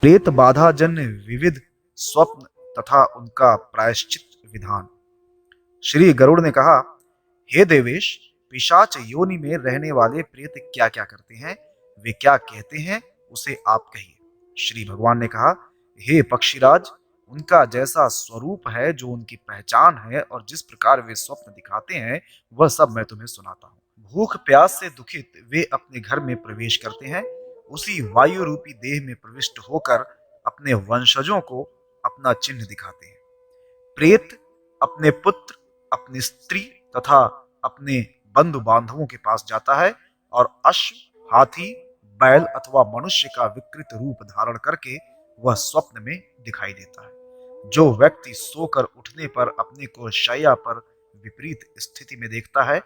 प्रेत बाधा जन्य विविध स्वप्न तथा उनका प्रायश्चित विधान। श्री गरुड़ ने कहा, हे देवेश, पिशाच योनि में रहने वाले प्रेत क्या क्या करते हैं, वे क्या कहते हैं, उसे आप कहिए। श्री भगवान ने कहा, हे पक्षीराज, उनका जैसा स्वरूप है, जो उनकी पहचान है और जिस प्रकार वे स्वप्न दिखाते हैं, वह सब मैं तुम्हें सुनाता हूँ। भूख प्यास से दुखित वे अपने घर में प्रवेश करते हैं, उसी वायु रूपी देह में प्रविष्ट होकर अपने वंशजों को अपना चिन्ह दिखाते हैं। प्रेत अपने पुत्र, अपनी स्त्री तथा अपने बंधु बांधवों के पास जाता है और अश्व, हाथी, बैल अथवा मनुष्य का विकृत रूप धारण करके वह स्वप्न में दिखाई देता है। जो व्यक्ति सोकर उठने पर अपने को शैया पर विपरीत स्थिति में देखता है,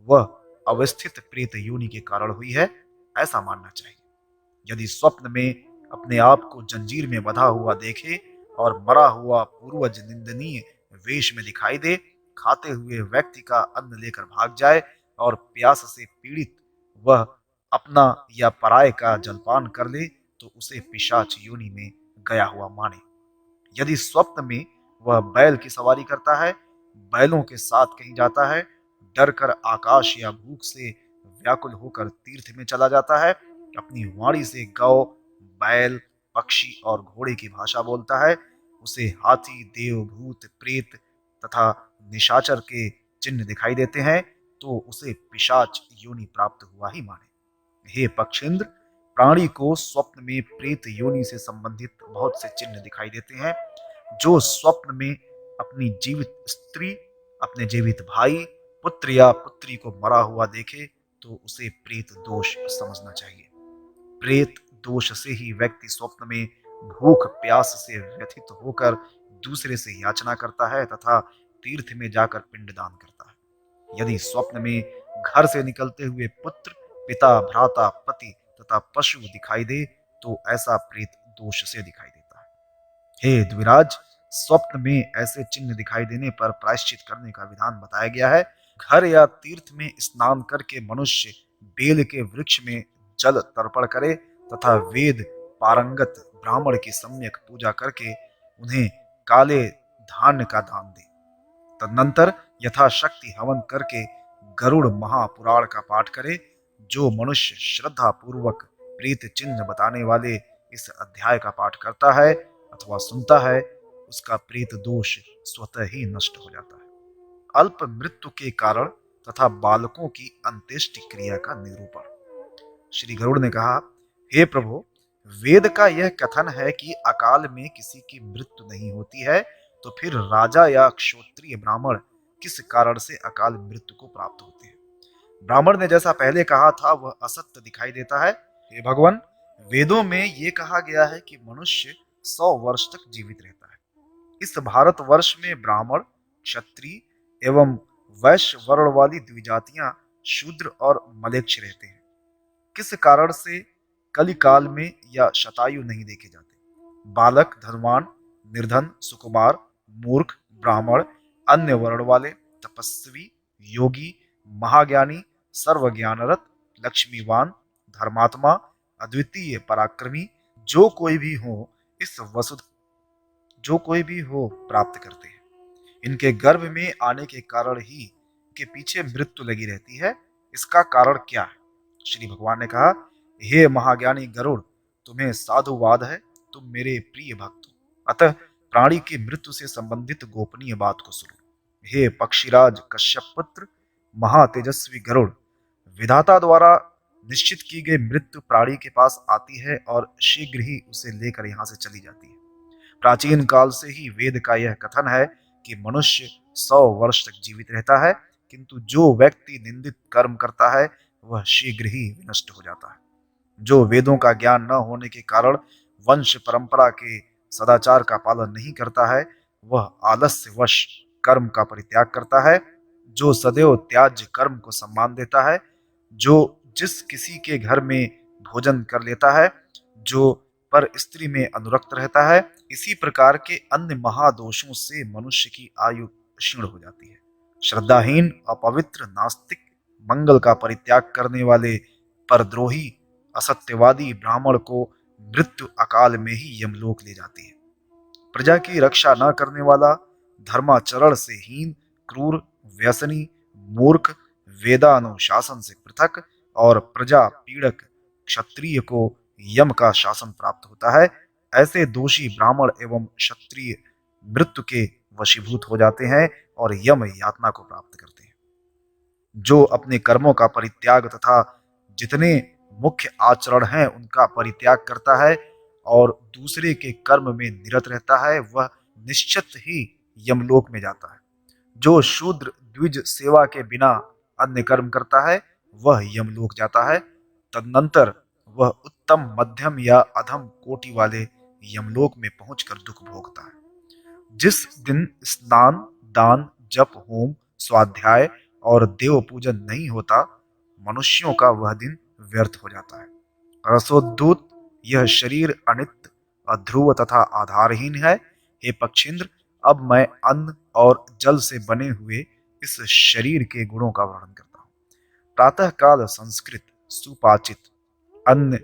वह अवस्थित प्रेत योनि के कारण हुई है, ऐसा मानना चाहिए। यदि स्वप्न में अपने आप को जंजीर में बंधा हुआ देखे और मरा हुआ पूर्वज निंदनीय वेश में दिखाई दे, खाते हुए व्यक्ति का अन्न लेकर भाग जाए और प्यास से पीड़ित वह अपना या पराये का जलपान कर ले, तो उसे पिशाच योनि में गया हुआ माने। यदि स्वप्न में वह बैल की सवारी करता है, बैलों के साथ कहीं जाता है, डर कर आकाश या भूख से व्याकुल होकर तीर्थ में चला जाता है, अपनी वाणी से गौ, बैल, पक्षी और घोड़े की भाषा बोलता है, उसे हाथी, देव, भूत, प्रेत तथा निशाचर के चिन्ह दिखाई देते हैं, तो उसे पिशाच योनि प्राप्त हुआ ही माने। हे पक्षेंद्र, प्राणी को स्वप्न में प्रेत योनि से संबंधित बहुत से चिन्ह दिखाई देते हैं। जो स्वप्न में अपनी जीवित स्त्री, अपने जीवित भाई, पुत्र या पुत्री को मरा हुआ देखे, तो उसे प्रेत दोष समझना चाहिए। प्रेत दोष से ही व्यक्ति स्वप्न में भूख प्यास से व्यथित होकर दूसरे से याचना करता है तथा तीर्थ में जाकर पिंडदान करता है। यदि स्वप्न में घर से निकलते हुए पुत्र, पिता, भ्राता, पति तथा पशु दिखाई दे, तो ऐसा प्रेत दोष से दिखाई देता है। हे द्विराज, स्वप्न में ऐसे चिन्ह दिखाई देने पर प्रायश्चित करने का विधान बताया गया है। घर या तीर्थ में स्नान करके मनुष्य बेल के वृक्ष में जल तर्पण करे तथा वेद पारंगत ब्राह्मण की सम्यक पूजा करके उन्हें काले धान्य का दान दे। तदनंतर यथाशक्ति हवन करके गरुड़ महापुराण का पाठ करे। जो मनुष्य श्रद्धा पूर्वक प्रीत चिन्ह बताने वाले इस अध्याय का पाठ करता है अथवा सुनता है, उसका प्रेत दोष स्वतः ही नष्ट हो जाता है। अल्प मृत्यु के कारण तथा बालकों की अंत्येष्टि क्रिया का निरूपण। श्री गरुड़ ने कहा, हे प्रभु, वेद का यह कथन है कि अकाल में किसी की मृत्यु नहीं होती है, तो फिर राजा या क्षत्रिय ब्राह्मण किस कारण से अकाल मृत्यु को प्राप्त होते हैं? ब्राह्मण ने जैसा पहले कहा था वह असत्य दिखाई देता है। हे भगवान, वेदों में यह कहा गया है कि मनुष्य 100 वर्ष तक जीवित रहता है। इस भारतवर्ष में ब्राह्मण, क्षत्रिय एवं वैश्य वर्ण वाली द्विजातियां शूद्र और मलेच्छ रहते हैं। किस कारण से कलिकाल में या शतायु नहीं देखे जाते? बालक, धनवान, निर्धन, सुकुमार, मूर्ख, ब्राह्मण, अन्य वर्ण वाले, तपस्वी, योगी, महाज्ञानी, सर्वज्ञानरत, लक्ष्मीवान, धर्मात्मा, अद्वितीय पराक्रमी, जो कोई भी हो इस वसुध जो कोई भी हो प्राप्त करते हैं। इनके गर्भ में आने के कारण ही के पीछे मृत्यु लगी रहती है। इसका कारण क्या है? श्री भगवान ने कहा, हे महाज्ञानी गरुड़, तुम्हें साधुवाद है, तुम मेरे प्रिय भक्त हो, अतः प्राणी की मृत्यु से संबंधित गोपनीय बात को सुनो। हे पक्षीराज कश्यप पुत्र, महातेजस्वी गरुड़, विधाता द्वारा निश्चित की गई मृत्यु प्राणी के पास आती है और शीघ्र ही उसे लेकर यहाँ से चली जाती है। प्राचीन काल से ही वेद का यह कथन है कि मनुष्य 100 वर्ष तक जीवित रहता है, किंतु जो व्यक्ति निंदित कर्म करता है वह शीघ्र ही विनष्ट हो जाता है। जो वेदों का ज्ञान न होने के कारण वंश परंपरा के सदाचार का पालन नहीं करता है, वह आलस्यवश कर्म का परित्याग करता है। जो सदैव त्याज्य कर्म को सम्मान देता है, जो जिस किसी के घर में भोजन कर लेता है, जो पर स्त्री में अनुरक्त रहता है, इसी प्रकार के अन्य महादोषों से मनुष्य की आयु क्षीण हो जाती है। श्रद्धाहीन, अपवित्र, नास्तिक, मंगल का परित्याग करने वाले, परद्रोही, असत्यवादी ब्राह्मण को मृत्यु अकाल में ही यमलोक ले जाती है। प्रजा की रक्षा न करने वाला, धर्माचरण से हीन, क्रूर, व्यसनी, मूर्ख, वेदानुशासन से पृथक और प्रजा पीड़क क्षत्रिय को यम का शासन प्राप्त होता है। ऐसे दोषी ब्राह्मण एवं क्षत्रिय मृत्यु के वशीभूत हो जाते हैं और यम यातना को प्राप्त करते हैं। जो अपने कर्मों का परित्याग तथा जितने मुख्य आचरण हैं उनका परित्याग करता है और दूसरे के कर्म में निरत रहता है, वह निश्चित ही यमलोक में जाता है। जो शूद्र द्विज सेवा के बिना अन्य कर्म करता है वह यमलोक जाता है। तदनंतर वह उत्तम, मध्यम या अधम कोटि वाले यमलोक में पहुंचकर दुख भोगता है। जिस दिन स्नान, दान, जप, होम, स्वाध्याय और देव पूजन नहीं होता, मनुष्यों का वह दिन व्यर्थ हो जाता है। रसोद्दूत, यह शरीर अनित्य, अध्रुव तथा आधारहीन है। हे पक्षींद्र, अब मैं अन्न और जल से बने हुए इस शरीर के गुणों का वर्णन करता हूँ। प्रातः काल संस्कृत सुपाचित अन्न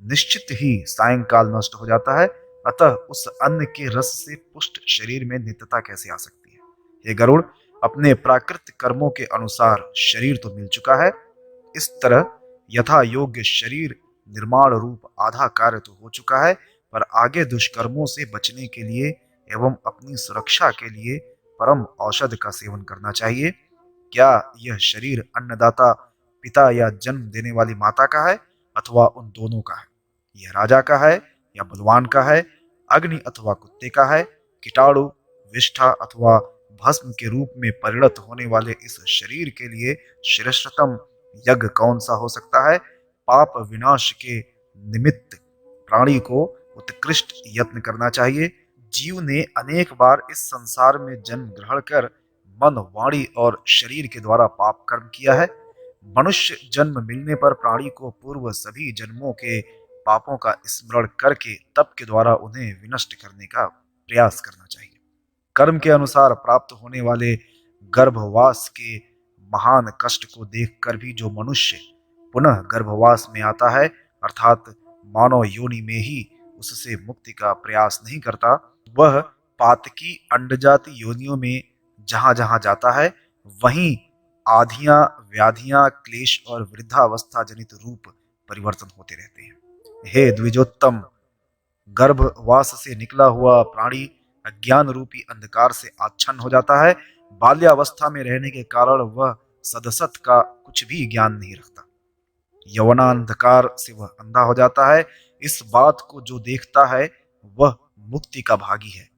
निश्चित ही सायंकाल नष्ट हो जाता है, अतः उस अन्न के रस से पुष्ट शरीर में नित्यता कैसे आ सकती है? हे गरुड़, अपने प्राकृत कर्मों के अनुसार शरीर तो मिल चुका है। इस तरह यथा योग्य शरीर निर्माण रूप आधा कार्य तो हो चुका है, पर आगे दुष्कर्मों से बचने के लिए एवं अपनी सुरक्षा के लिए परम औषध का सेवन करना चाहिए। क्या यह शरीर अन्नदाता पिता या जन्म देने वाली माता का है अथवा उन दोनों का है? यह राजा का है या बलवान का है? अग्नि अथवा कुत्ते का है? कीटाणु, विष्ठा अथवा भस्म के रूप में परिणत होने वाले इस शरीर के लिए श्रेष्ठतम यज्ञ कौन सा हो सकता है? पाप विनाश के निमित्त प्राणी को उत्कृष्ट यत्न करना चाहिए। जीव ने अनेक बार इस संसार में जन्म ग्रहण कर मन, वाणी और शरीर के द्वारा पाप कर्म किया है। मनुष्य जन्म मिलने पर प्राणी को पूर्व सभी जन्मों के पापों का स्मरण करके तप के द्वारा उन्हें विनष्ट करने का प्रयास करना चाहिए। कर्म के अनुसार प्राप्त होने वाले गर्भवास के महान कष्ट को देखकर भी जो मनुष्य पुनः गर्भवास में आता है, अर्थात मानव योनि में ही उससे मुक्ति का प्रयास नहीं करता, वह पातकी अंडजाति योनियों में जहां जहां जाता है, वहीं आधियां, व्याधियां, क्लेश और वृद्धावस्था जनित रूप परिवर्तन होते रहते हैं। हे द्विजोत्तम, गर्भवास से निकला हुआ प्राणी अज्ञान रूपी अंधकार से आच्छन्न हो जाता है। बाल्यावस्था में रहने के कारण वह सदसत का कुछ भी ज्ञान नहीं रखता। यवनांधकार से वह अंधा हो जाता है। इस बात को जो देखता है वह मुक्ति का भागी है।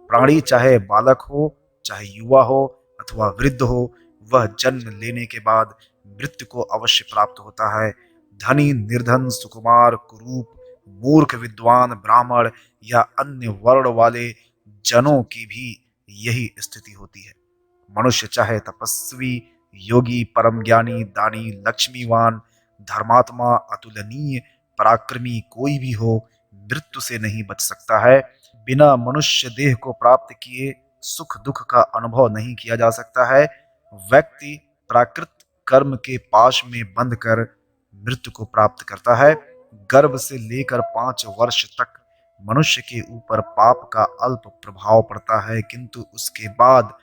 प्राणी चाहे बालक हो, चाहे युवा हो अथवा वृद्ध हो, वह जन्म लेने के बाद मृत्यु को अवश्य प्राप्त होता है। धनी, निर्धन, सुकुमार, कुरूप, मूर्ख, विद्वान, ब्राह्मण या अन्य वर्ण वाले जनों की भी यही स्थिति होती है। मनुष्य चाहे तपस्वी, योगी, परम ज्ञानी, दानी, लक्ष्मीवान, धर्मात्मा, अतुलनीय, पराक्रमी कोई भी हो, मृत्यु से नहीं बच सकता है। बिना मनुष्य देह को प्राप्त किए सुख दुख का अनुभव नहीं किया जा सकता है। व्यक्ति प्राकृत कर्म के पाश में बंध कर मृत्यु को प्राप्त करता है। गर्भ से लेकर 5 वर्ष तक मनुष्य के ऊपर पाप का अल्प प्रभाव पड़ता है, किंतु उसके बाद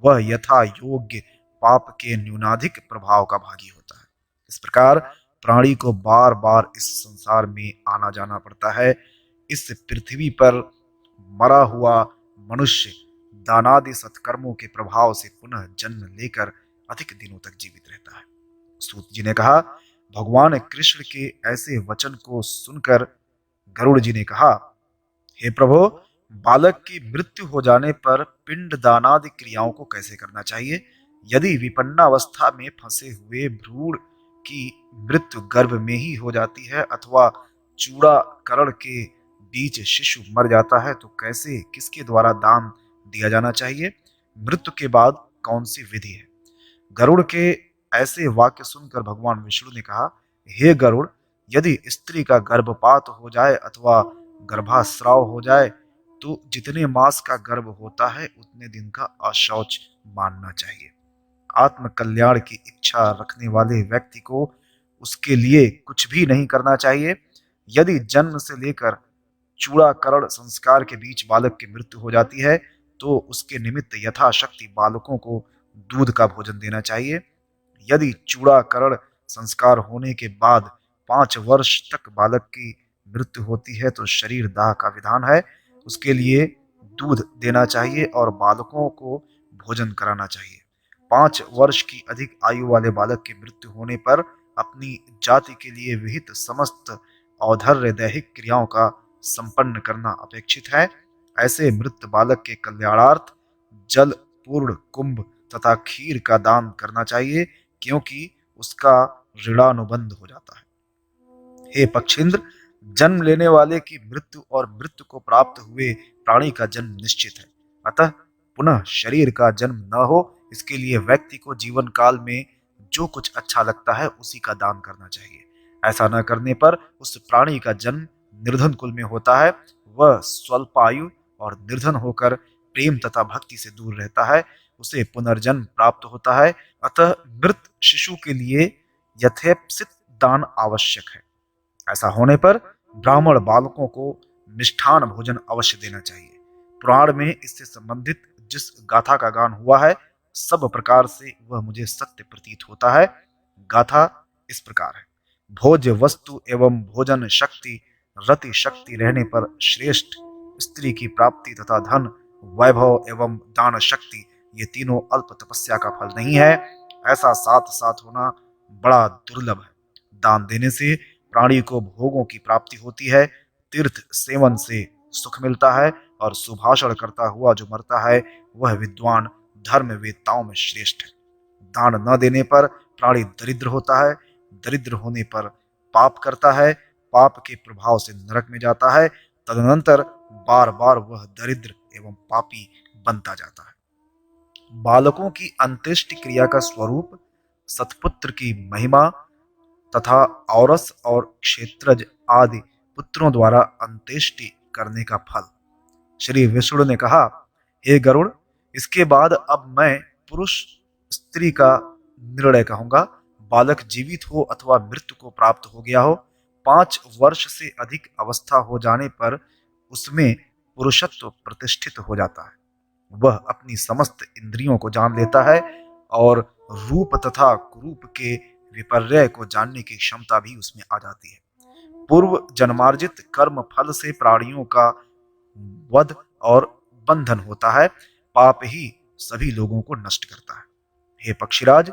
वह यथा योग्य पाप के न्यूनाधिक प्रभाव का भागी होता है। इस प्रकार प्राणी को बार बार इस संसार में आना जाना पड़ता है। इस पृथ्वी पर मरा हुआ मनुष्य दानादि सत्कर्मों के प्रभाव से पुनः जन्म लेकर अधिक दिनों तक जीवित रहता है। सूत जी ने कहा, भगवान कृष्ण के ऐसे वचन को सुनकर गरुड़ जी ने कहा, हे प्रभु, बालक की मृत्यु हो जाने पर पिंड दानादि क्रियाओं को कैसे करना चाहिए? यदि विपन्नावस्था में फंसे हुए भ्रूण की मृत्यु गर्भ में ही हो जाती है अथवा चूड़ाकरण के बीच शिशु मर जाता है, तो कैसे, किसके द्वारा दान दिया जाना चाहिए? मृत्यु के बाद कौन सी विधि है? गरुड़ के ऐसे वाक्य सुनकर भगवान विष्णु ने कहा, हे गरुड़, यदि स्त्री का गर्भपात हो जाए अथवा गर्भास्राव हो जाए तो जितने मास का गर्भ होता है उतने दिन का अशौच मानना चाहिए। आत्म कल्याण की इच्छा रखने वाले व्यक्ति को उसके लिए कुछ भी नहीं करना चाहिए। यदि जन्म से लेकर चूड़ाकरण संस्कार के बीच बालक की मृत्यु हो जाती है तो उसके निमित्त यथाशक्ति बालकों को दूध का भोजन देना चाहिए। यदि चूड़ाकरण संस्कार होने के बाद 5 वर्ष तक बालक की मृत्यु होती है तो शरीर दाह का विधान है, उसके लिए दूध देना चाहिए और बालकों को भोजन कराना चाहिए। 5 वर्ष की अधिक आयु वाले बालक की मृत्यु होने पर अपनी जाति के लिए विहित समस्त औधर्य दैहिक क्रियाओं का संपन्न करना अपेक्षित है। ऐसे मृत बालक के कल्याणार्थ जल पूर्ण कुंभ तथा खीर का दान करना चाहिए, क्योंकि उसका ऋणानुबंध हो जाता है। हे पक्षींद्र, जन्म लेने वाले की मृत्यु और मृत्यु को प्राप्त हुए प्राणी का जन्म निश्चित है, अतः पुनः शरीर का जन्म न हो इसके लिए व्यक्ति को जीवन काल में जो कुछ अच्छा लगता है उसी का दान करना चाहिए। ऐसा न करने पर उस प्राणी का जन्म निर्धन कुल में होता है, वह स्वल्पायु और निर्धन होकर प्रेम तथा भक्ति से दूर रहता है, उसे पुनर्जन्म प्राप्त होता है। अतः मृत शिशु के लिए यथेप्सित दान आवश्यक है। ऐसा होने पर ब्राह्मण बालकों को मिष्ठान भोजन अवश्य देना चाहिए। पुराण में इससे संबंधित जिस गाथा का गान हुआ है सब प्रकार से वह मुझे सत्य प्रतीत होता है। गाथा इस प्रकार है। भोज्य वस्तु एवं भोजन शक्ति रति शक्ति रहने पर श्रेष्ठ स्त्री की प्राप्ति तथा धन वैभव एवं दान शक्ति ये तीनों अल्प तपस्या का फल नहीं है। ऐसा साथ साथ होना बड़ा दुर्लभ है। दान देने से प्राणी को भोगों की प्राप्ति होती है, तीर्थ सेवन से सुख मिलता है और सुभाषण करता हुआ जो मरता है वह विद्वान धर्म वेत्ताओं में श्रेष्ठ है। दान न देने पर प्राणी दरिद्र होता है, दरिद्र होने पर पाप करता है, पाप के प्रभाव से नरक में जाता है, तदनंतर बार बार वह दरिद्र एवं पापी बनता जाता है। बालकों की अंत्येष्टि क्रिया का स्वरूप, सतपुत्र की महिमा तथा औरस और क्षेत्रज आदि पुत्रों द्वारा अंत्येष्टि करने का फल। श्री विष्णु ने कहा, हे गरुड़, इसके बाद अब मैं पुरुष स्त्री का निर्णय कहूंगा। बालक जीवित हो अथवा मृत्यु को प्राप्त हो गया हो, 5 वर्ष से अधिक अवस्था हो जाने पर उसमें पुरुषत्व प्रतिष्ठित हो जाता है। वह अपनी समस्त इंद्रियों को जान लेता है और रूप तथा कुरूप के विपर्य को जानने की क्षमता भी उसमें आ जाती है। पूर्व जन्मार्जित कर्म फल से प्राणियों का वध और बंधन होता है। पाप ही सभी लोगों को नष्ट करता है। हे पक्षीराज,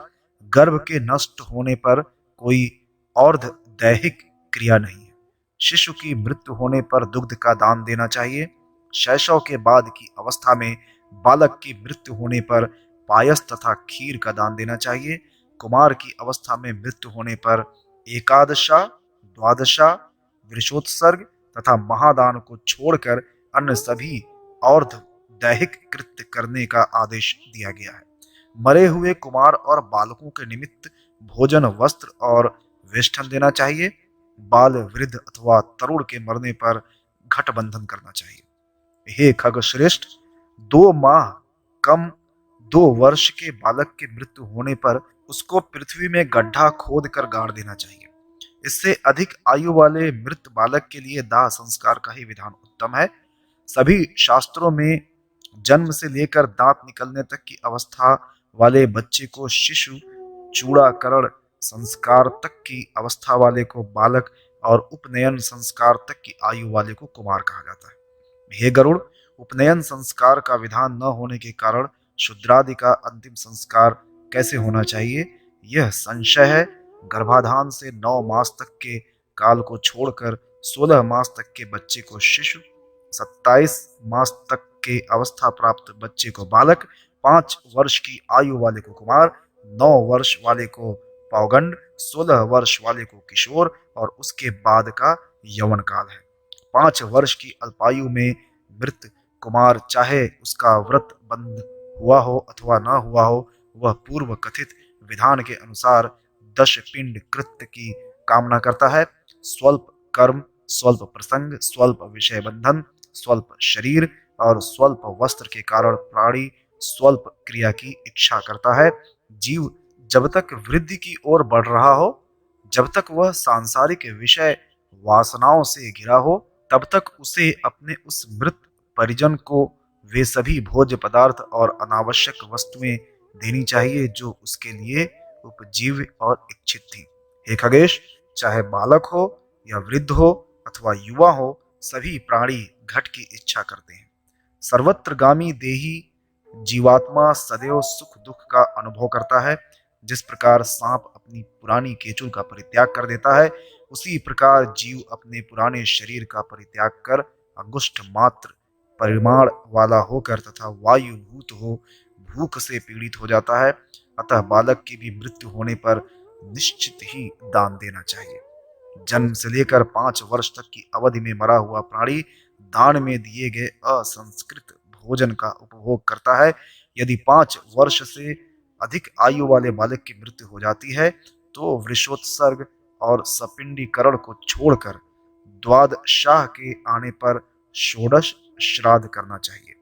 गर्भ के नष्ट होने पर कोई और्ध दैहिक क्रिया नहीं है। शिशु की मृत्यु होने पर दुग्ध का दान देना चाहिए। शैशव के बाद की अवस्था में बालक की मृत्यु होने पर पायस तथा खीर का दान देना चाहिए। कुमार की अवस्था में मृत्यु होने पर एकादशा, द्वादशा, वृषोत्सर्ग तथा महादान को छोड़कर अन्य सभी अर्ध दैहिक कृत्य करने का आदेश दिया गया है। मरे हुए कुमार और बालकों के निमित्त भोजन, वस्त्र और वेष्टन देना चाहिए। बाल, वृद्ध अथवा तरुण के मरने पर घट बंधन करना चाहिए। हे खगश्रेष्ठ, 2 माह कम 2 वर्ष के बालक की मृत्यु होने पर उसको पृथ्वी में गड्ढा खोद कर गाड़ देना चाहिए। इससे अधिक आयु वाले मृत बालक के लिए दाह संस्कार का ही विधान उत्तम है। सभी शास्त्रों में जन्म से लेकर दांत निकलने तक की अवस्था वाले बच्चे को शिशु, चूड़ाकरण संस्कार तक की अवस्था वाले को बालक और उपनयन संस्कार तक की आयु वाले को कुमार कहा जाता है। हे गरुड़, उपनयन संस्कार का विधान न होने के कारण शूद्रादि का अंतिम संस्कार कैसे होना चाहिए यह संशय है। गर्भाधान से 9 मास तक के काल को छोड़कर 16 मास तक के बच्चे को शिशु, 27 मास तक के अवस्था प्राप्त बच्चे को बालक, 5 वर्ष की आयु वाले को कुमार, 9 वर्ष वाले को पौगंड, 16 वर्ष वाले को किशोर और उसके बाद का यौवन काल है। 5 वर्ष की अल्पायु में मृत कुमार चाहे उसका व्रत बंद हुआ हो अथवा न हुआ हो, वह पूर्व कथित विधान के अनुसार 10 पिंड कृत्य की कामना करता है। स्वल्प कर्म, स्वल्प प्रसंग, स्वल्प विषय बंधन, स्वल्प शरीर और स्वल्प वस्त्र के कारण प्राणी स्वल्प क्रिया की इच्छा करता है। जीव जब तक वृद्धि की ओर बढ़ रहा हो, जब तक वह सांसारिक विषय वासनाओं से घिरा हो, तब तक उसे अपने उस मृत परिजन को वे सभी भोज्य पदार्थ और अनावश्यक वस्तुएं देनी चाहिए जो उसके लिए उपजीव्य और इच्छित थी। हे खगेश, चाहे बालक हो या वृद्ध हो अथवा युवा हो, सभी प्राणी घट की इच्छा करते हैं। सर्वत्रगामी देही जीवात्मा सदैव सुख दुख का अनुभव करता है। जिस प्रकार सांप अपनी पुरानी केचुल का परित्याग कर देता है, उसी प्रकार जीव अपने पुराने शरीर का परित्याग कर अंगुष्ठ मात्र परिमाण वाला होकर तथा वायुभूत हो भूख से पीड़ित हो जाता है। अतः बालक की भी मृत्यु होने पर निश्चित ही दान देना चाहिए। जन्म से लेकर 5 वर्ष तक की अवधि में मरा हुआ प्राणी दान में दिए गए असंस्कृत भोजन का उपभोग करता है। यदि 5 वर्ष से अधिक आयु वाले बालक की मृत्यु हो जाती है, तो वृषोत्सर्ग और सपिंडीकरण को छोड़कर द्वादशाह के आने पर षोडश श्राद्ध करना चाहिए।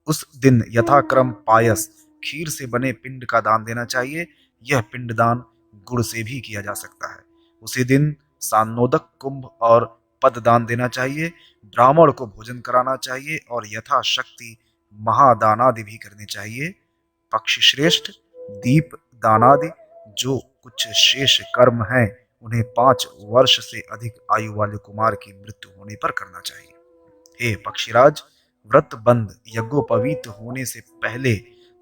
उस दिन यथाक्रम पायस खीर से बने पिंड का दान देना चाहिए। यह पिंडदान गुड़ से भी किया जा सकता है। उसी दिन सानोदक कुंभ और पद दान देना चाहिए। ब्राह्मण को भोजन कराना चाहिए और यथाशक्ति महादानादि भी करने चाहिए। पक्षी श्रेष्ठ दीप दानादि जो कुछ शेष कर्म हैं, उन्हें 5 वर्ष से अधिक आयु वाले कुमार की मृत्यु होने पर करना चाहिए। हे पक्षीराज, व्रत बंध यज्ञोपवीत होने से पहले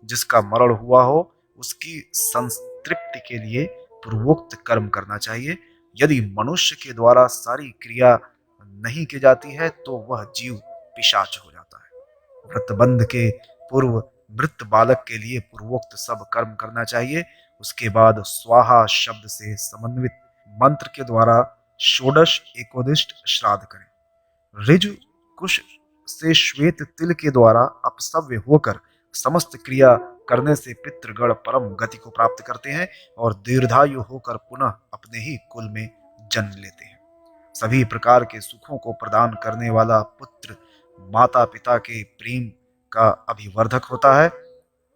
जिसका मरण हुआ हो, उसकी संतृप्ति के लिए पूर्वोक्त कर्म करना चाहिए। यदि मनुष्य के द्वारा सारी क्रिया नहीं की जाती है, तो वह जीव पिशाच हो जाता है। व्रतबंध के पूर्व मृत बालक के लिए पूर्वोक्त सब कर्म करना चाहिए। उसके बाद स्वाहा शब्द से समन्वित मंत्र के द्वारा षोडश एकोदिष्ट श्राद्ध करें। ऋजु कुश से श्वेत तिल के द्वारा अपसव्य होकर समस्त क्रिया करने से पितृगण परम गति को प्राप्त करते हैं और दीर्घायु होकर पुनः अपने ही कुल में जन्म लेते हैं। सभी प्रकार के सुखों को प्रदान करने वाला पुत्र माता पिता के प्रेम का अभिवर्धक होता है।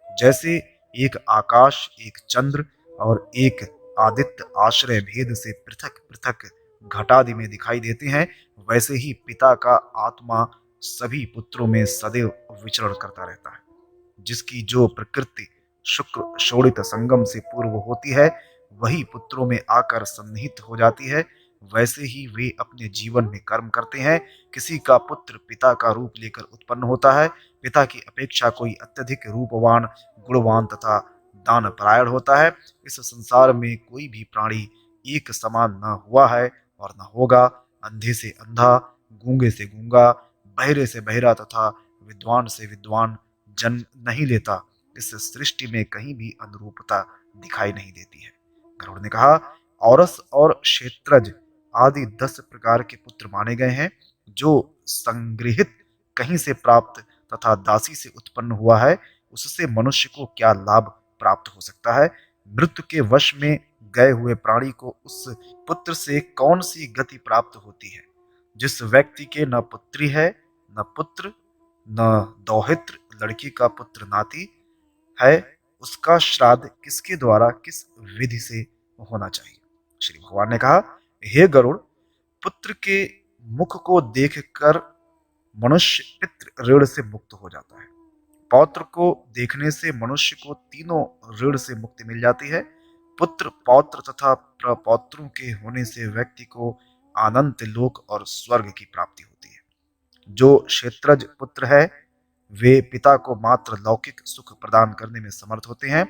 जैसे एक आकाश, एक चंद्र और एक आदित्य आश्रय भेद से पृथक पृथक घटादि में दिखाई देते हैं, वैसे ही पिता का आत्मा सभी पुत्रों में सदैव विचरण करता रहता है। जिसकी जो प्रकृति शुक्र शोणित संगम से पूर्व होती है, वही पुत्रों में आकर सन्निहित हो जाती है। वैसे ही वे अपने जीवन में कर्म करते हैं। किसी का पुत्र पिता का रूप लेकर उत्पन्न होता है। पिता की अपेक्षा कोई अत्यधिक रूपवान, गुणवान तथा दान परायण होता है। इस संसार में कोई भी प्राणी एक समान न हुआ है और न होगा। अंधे से अंधा, गूंगे से गूंगा, बहरे से बहरा तथा विद्वान से विद्वान जन्म नहीं लेता। इस सृष्टि में कहीं भी अनुरूपता दिखाई नहीं देती है। गरुड़ ने कहा, औरस और क्षेत्रज आदि 10 प्रकार के पुत्र माने गए हैं। जो संगृहित कहीं से प्राप्त तथा दासी से उत्पन्न हुआ है, उससे मनुष्य को क्या लाभ प्राप्त हो सकता है? मृत्यु के वश में गए हुए प्राणी को उस पुत्र से कौन सी गति प्राप्त होती है? जिस व्यक्ति के न पुत्री है, न पुत्र, न दौहित्र, लड़की का पुत्र नाती है, उसका श्राद्ध किसके द्वारा किस विधि से होना चाहिए? श्री भगवान ने कहा, हे गरुड़, पुत्र के मुख को देखकर मनुष्य पितृ ऋण से मुक्त हो जाता है। पौत्र को देखने से मनुष्य को तीनों ऋण से मुक्ति मिल जाती है। पुत्र, पौत्र तथा प्रपौत्रों के होने से व्यक्ति को अनंत लोक और स्वर्ग की प्राप्ति होती है। जो क्षेत्रज पुत्र है, वे पिता को मात्र लौकिक सुख प्रदान करने में समर्थ होते हैं।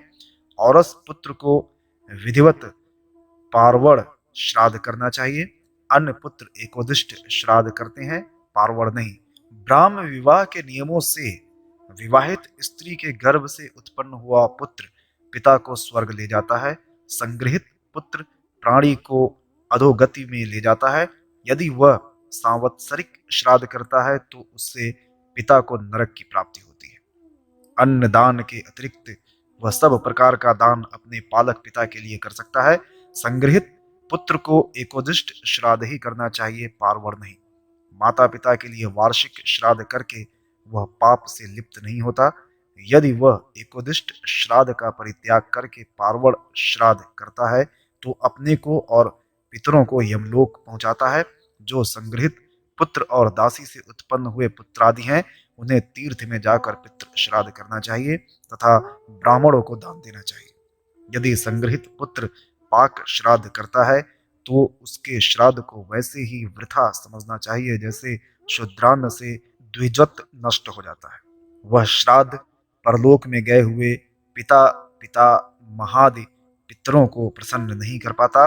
औरस पुत्र को विधिवत पार्वण श्राद्ध करना चाहिए। अन्य पुत्र एकोदिष्ट श्राद्ध करते हैं, पार्वण नहीं। ब्राह्म विवाह के नियमों से विवाहित स्त्री के गर्भ से उत्पन्न हुआ पुत्र पिता को स्वर्ग ले जाता है। संग्रहित पुत्र प्राणी को अधोगति में ले जाता है। यदि वह सांवत्सरिक श्राद्ध करता है, तो उससे पिता को नरक की प्राप्ति होती है। अन्न दान के अतिरिक्त वह सब प्रकार का दान अपने पालक पिता के लिए कर सकता है। संग्रहित पुत्र को एकोदिष्ट श्राद्ध ही करना चाहिए, पार्वण नहीं। माता पिता के लिए वार्षिक श्राद्ध करके वह पाप से लिप्त नहीं होता। यदि वह एकोदिष्ट श्राद्ध का परित्याग करके पार्वण श्राद्ध करता है, तो अपने को और पितरों को यमलोक पहुंचाता है। जो संग्रहित पुत्र और दासी से उत्पन्न हुए पुत्रादि हैं, उन्हें तीर्थ में जाकर पितृ श्राद्ध करना चाहिए तथा ब्राह्मणों को दान देना चाहिए। यदि संग्रहित पुत्र पाक श्राद्ध करता है तो उसके श्राद्ध को वैसे ही वृथा समझना चाहिए जैसे शुद्रान्न से द्विजत्व नष्ट हो जाता है। वह श्राद्ध परलोक में गए हुए पिता पिता महादि पितरों को प्रसन्न नहीं कर पाता।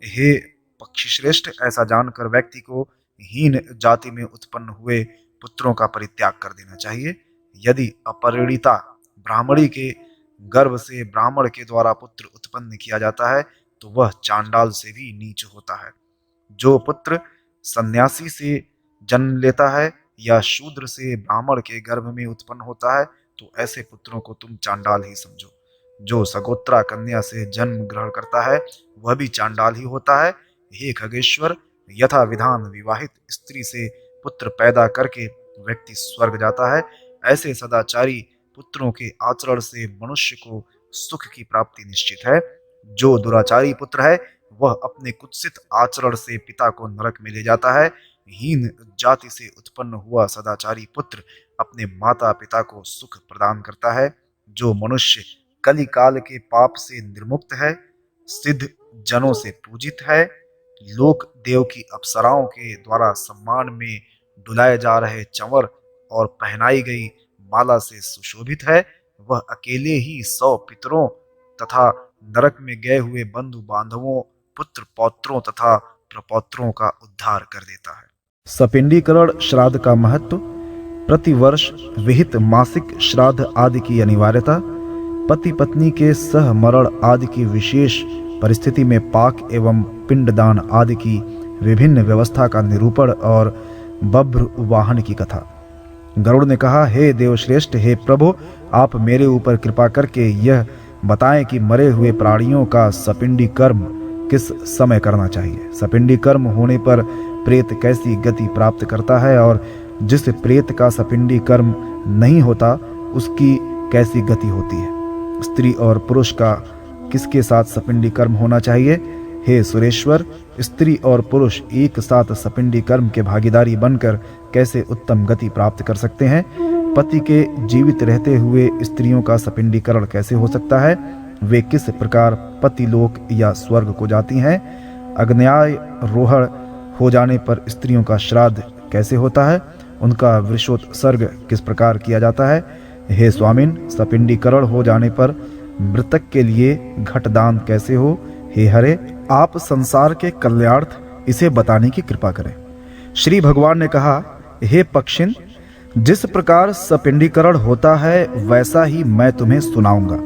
हे पक्षी श्रेष्ठ, ऐसा जानकर व्यक्ति को हीन जाति में उत्पन्न हुए पुत्रों का परित्याग कर देना चाहिए। यदि अपरिणीता ब्राह्मणी के गर्भ से ब्राह्मण के द्वारा पुत्र उत्पन्न किया जाता है तो वह चांडाल से भी नीच होता है। जो पुत्र सन्यासी से जन्म लेता है या शूद्र से ब्राह्मण के गर्भ में उत्पन्न होता है तो ऐसे पुत्रों को तुम चांडाल ही समझो। जो सगोत्रा कन्या से जन्म ग्रहण करता है वह भी चांडाल ही होता है। हे खगेश्वर, यथा विधान विवाहित स्त्री से पुत्र पैदा करके व्यक्ति स्वर्ग जाता है, ऐसे सदाचारी पुत्रों के आचरण से मनुष्य को सुख की प्राप्ति निश्चित है। जो दुराचारी पुत्र है वह अपने कुत्सित आचरण से पिता को नरक में ले जाता है। हीन जाति से उत्पन्न हुआ सदाचारी पुत्र अपने माता पिता को सुख प्रदान करता है। जो मनुष्य कली काल के पाप से निर्मुक्त है, सिद्ध जनों से पूजित है, लोक देव की अप्सराओं के द्वारा सम्मान में डुलाए जा रहे चंवर और पहनाई गई माला से सुशोभित है, वह अकेले ही 100 पितरों तथा नरक में गए हुए बंधु बांधवों, पुत्र पौत्रों तथा प्रपौत्रों का उद्धार कर देता है। सपिंडीकरण श्राद्ध का महत्व, प्रतिवर्ष विहित मासिक श्राद्ध आदि की अनिवार्यता, पति पत्नी के सहमरण आदि की विशेष परिस्थिति में पाक एवं पिंडदान आदि की विभिन्न व्यवस्था का निरूपण और बभ्र वाहन की कथा। गरुड़ ने कहा, हे देवश्रेष्ठ, हे प्रभु, आप मेरे ऊपर कृपा करके यह बताएं कि मरे हुए प्राणियों का सपिंडी कर्म किस समय करना चाहिए। सपिंडी कर्म होने पर प्रेत कैसी गति प्राप्त करता है और जिस प्रेत का सपिंडी कर्म नहीं होता उसकी कैसी गति होती है। स्त्री और पुरुष का किसके साथ सपिंडी कर्म होना चाहिए। हे सुरेश्वर, स्त्री और पुरुष एक साथ सपिंडी कर्म के भागीदारी बनकर कैसे उत्तम गति प्राप्त कर सकते हैं। पति के जीवित रहते हुए स्त्रियों का सपिंडीकरण कैसे हो सकता है। वे किस प्रकार पति लोक या स्वर्ग को जाती हैं। अग्न्याय रोहण हो जाने पर स्त्रियों का श्राद्ध कैसे होता है। उनका वृषोत्सर्ग किस प्रकार किया जाता है। हे स्वामिन, सपिंडीकरण हो जाने पर मृतक के लिए घटदान कैसे हो। हे हरे, आप संसार के कल्याणार्थ इसे बताने की कृपा करें। श्री भगवान ने कहा, हे पक्षिन, जिस प्रकार सपिंडीकरण होता है वैसा ही मैं तुम्हें सुनाऊंगा।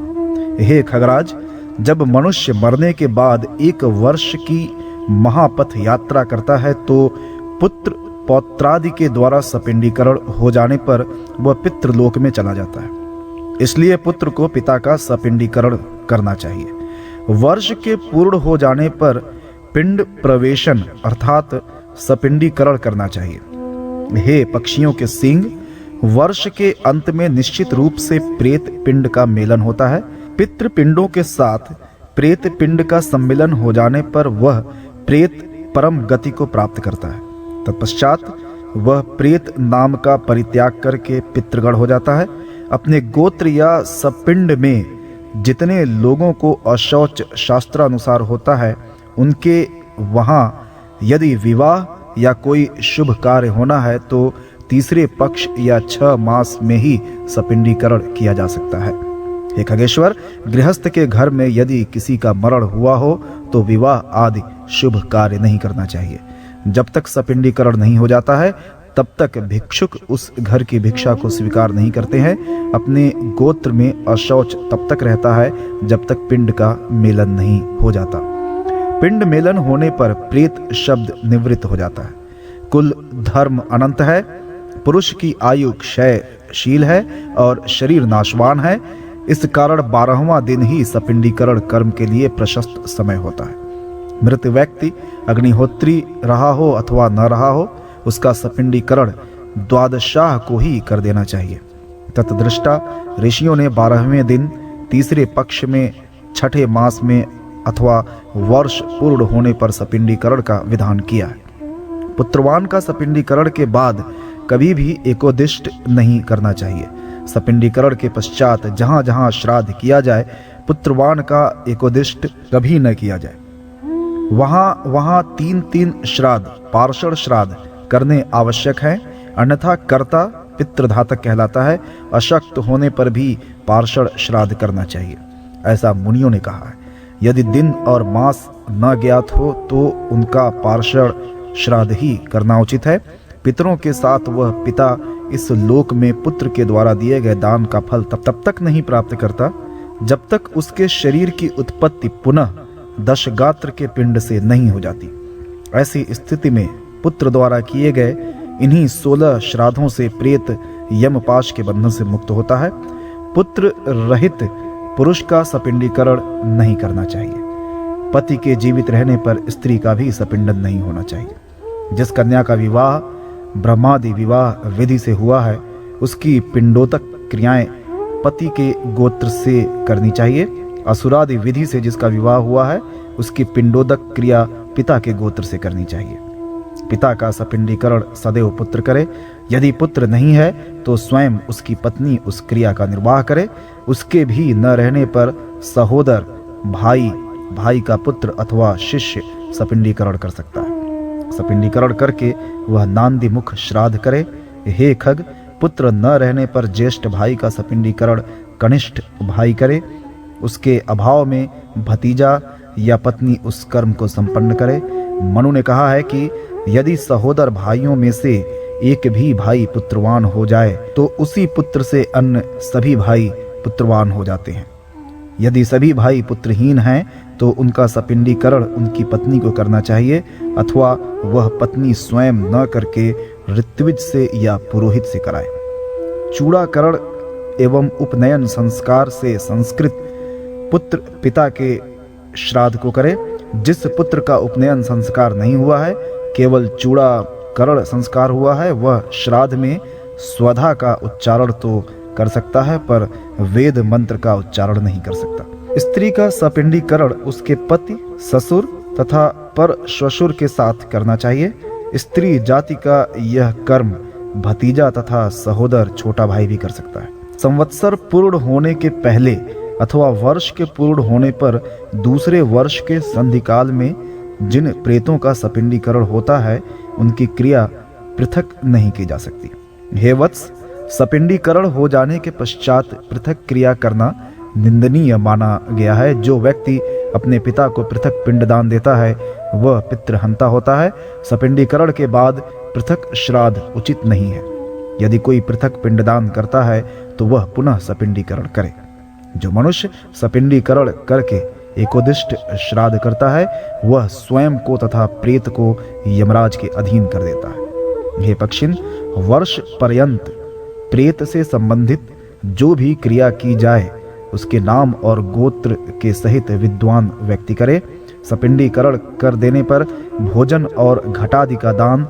हे खगराज, जब मनुष्य मरने के बाद 1 वर्ष की महापथ यात्रा करता है तो पुत्र पौत्रादि के द्वारा सपिंडीकरण हो जाने पर वह पितृलोक में चला जाता है। इसलिए पुत्र को पिता का सपिंडीकरण करना चाहिए। वर्ष के पूर्ण हो जाने पर पिंड प्रवेशन अर्थात सपिंडीकरण करना चाहिए। हे पक्षियों के सींग, वर्ष के अंत में निश्चित रूप से प्रेत पिंड का मेलन होता है। पितृ पिंडों के साथ प्रेत पिंड का सम्मिलन हो जाने पर वह प्रेत परम गति को प्राप्त करता है। तत्पश्चात वह प्रेत नाम का परित्याग करके पितृगण हो जाता है। अपने गोत्र या सपिंड में जितने लोगों को अशौच शास्त्रानुसार होता है उनके वहां यदि विवाह या कोई शुभ कार्य होना है तो तीसरे पक्ष या 6 मास में ही सपिंडीकरण किया जा सकता है। हे खगेश्वर, गृहस्थ के घर में यदि किसी का मरण हुआ हो तो विवाह आदि शुभ कार्य नहीं करना चाहिए। जब तक सपिंडीकरण नहीं हो जाता है तब तक भिक्षुक उस घर की भिक्षा को स्वीकार नहीं करते हैं। अपने गोत्र में अशौच तब तक रहता है जब तक पिंड का मेलन नहीं हो जाता। पिंड मेलन होने पर प्रेत शब्द निवृत्त हो जाता है। कुल धर्म अनंत है। पुरुष की आयु क्षयशील है और शरीर नाशवान है। इस कारण 12वां दिन ही सपिंडीकरण कर्म के लिए प्रशस्त समय होता है। मृत व्यक्ति अग्निहोत्री रहा हो अथवा न रहा हो, उसका सपिंडीकरण द्वादशाह को ही कर देना चाहिए। तत्दृष्टा ऋषियों ने 12वें दिन, तीसरे पक्ष में, 6ठे मास में अथवा वर्ष पूर्ण होने पर सपिंडीकरण का विधान किया है। पुत्रवान का सपिंडीकरण के बाद कभी भी एकोदिष्ट नहीं करना चाहिए। सपिंडीकरण के पश्चात जहाँ जहाँ श्राद्ध किया जाए, पुत्रवान का एकोदिष्ट कभी न किया जाए। वहाँ वहाँ 3 श्राद्ध, पार्षण श्राद्ध करने आवश्यक है, अन्यथा कर्ता पितृधातक कहलाता है। अशक्त होने पर भी पार्षण श्राद्ध करना चाहिए, ऐसा मुनियों ने कहा है। यदि दिन और मास न ज्ञात हो तो उनका पार्षण श्राद्ध ही करना उचित है। पितरों के साथ वह पिता इस लोक में पुत्र के द्वारा दिए गए दान का फल तब तक नहीं प्राप्त करता जब तक उसके शरीर की उत्पत्ति पुनः दशगात्र के पिंड से नहीं हो जाती। ऐसी स्थिति में पुत्र द्वारा किए गए इन्हीं 16 श्राद्धों से प्रेत यमपाश के बंधन से मुक्त होता है। पुत्र रहित पुरुष का सपिंडीकरण नहीं करना चाहिए। पति के जीवित रहने पर स्त्री का भी सपिंडन नहीं होना चाहिए। जिस कन्या का विवाह ब्रह्मादि विवाह विधि से हुआ है, उसकी पिंडोतक क्रियाएं पति के गोत्र से करनी चाहिए। असुरादि विधि से जिसका विवाह हुआ है, उसकी पिंडोदक क्रिया पिता के गोत्र से करनी चाहिए। पिता का सपिंडीकरण सदैव पुत्र करे। यदि पुत्र नहीं है तो स्वयं उसकी पत्नी उस क्रिया का निर्वाह करे। उसके भी न रहने पर सहोदर, भाई, भाई का पुत्र अथवा शिष्य सपिंडीकरण कर सकता है। सपिंडीकरण करके वह नांदी मुख श्राद्ध करे। हे खग, पुत्र न रहने पर ज्येष्ठ भाई का सपिंडीकरण कनिष्ठ भाई करे। उसके अभाव में भतीजा या पत्नी उस कर्म को संपन्न करे। मनु ने कहा है कि यदि सहोदर भाइयों में से एक भी भाई पुत्रवान हो जाए तो उसी पुत्र से अन्य सभी भाई पुत्रवान हो जाते हैं। यदि सभी भाई पुत्रहीन हैं तो उनका सपिंडीकरण उनकी पत्नी को करना चाहिए, अथवा वह पत्नी स्वयं न करके ऋत्विज से या पुरोहित से कराए। चूड़ाकरण एवं उपनयन संस्कार से संस्कृत पुत्र पिता के श्राद्ध को करे। जिस पुत्र का उपनयन संस्कार नहीं हुआ है, केवल चूड़ाकरण संस्कार हुआ है, वह श्राद्ध में स्वधा का उच्चारण तो कर सकता है पर वेद मंत्र का उच्चारण नहीं कर सकता। स्त्री का सपिंडीकरण उसके पति, ससुर तथा पर श्वशुर के साथ करना चाहिए। स्त्री जाति का यह कर्म भतीजा तथा सहोदर, छोटा भाई भी कर सकता है। संवत्सर पूर्ण होने के पहले अथवा वर्ष के पूर्ण होने पर दूसरे वर्ष के संधिकाल में जिन प्रेतों का सपिंडीकरण होता है, उनकी क्रिया पृथक नहीं की जा सकती। हे वत्स, सपिंडीकरण हो जाने के पश्चात पृथक क्रिया करना निंदनीय माना गया है। जो व्यक्ति अपने पिता को पृथक पिंडदान देता है वह पितृहंता होता है। सपिंडीकरण के बाद पृथक श्राद्ध उचित नहीं है। यदि कोई पृथक पिंडदान करता है तो वह पुनः सपिंडीकरण करे। जो मनुष्य सपिंडीकरण करके एकोदिष्ट श्राद्ध करता है वह स्वयं को तथा प्रेत को यमराज के अधीन कर देता है। हे पक्षिन, वर्ष पर्यंत प्रेत से संबंधित जो भी क्रिया की जाए उसके नाम और गोत्र के सहित विद्वान व्यक्ति करे। सपिंडीकरण कर देने पर भोजन और घटादि का दान,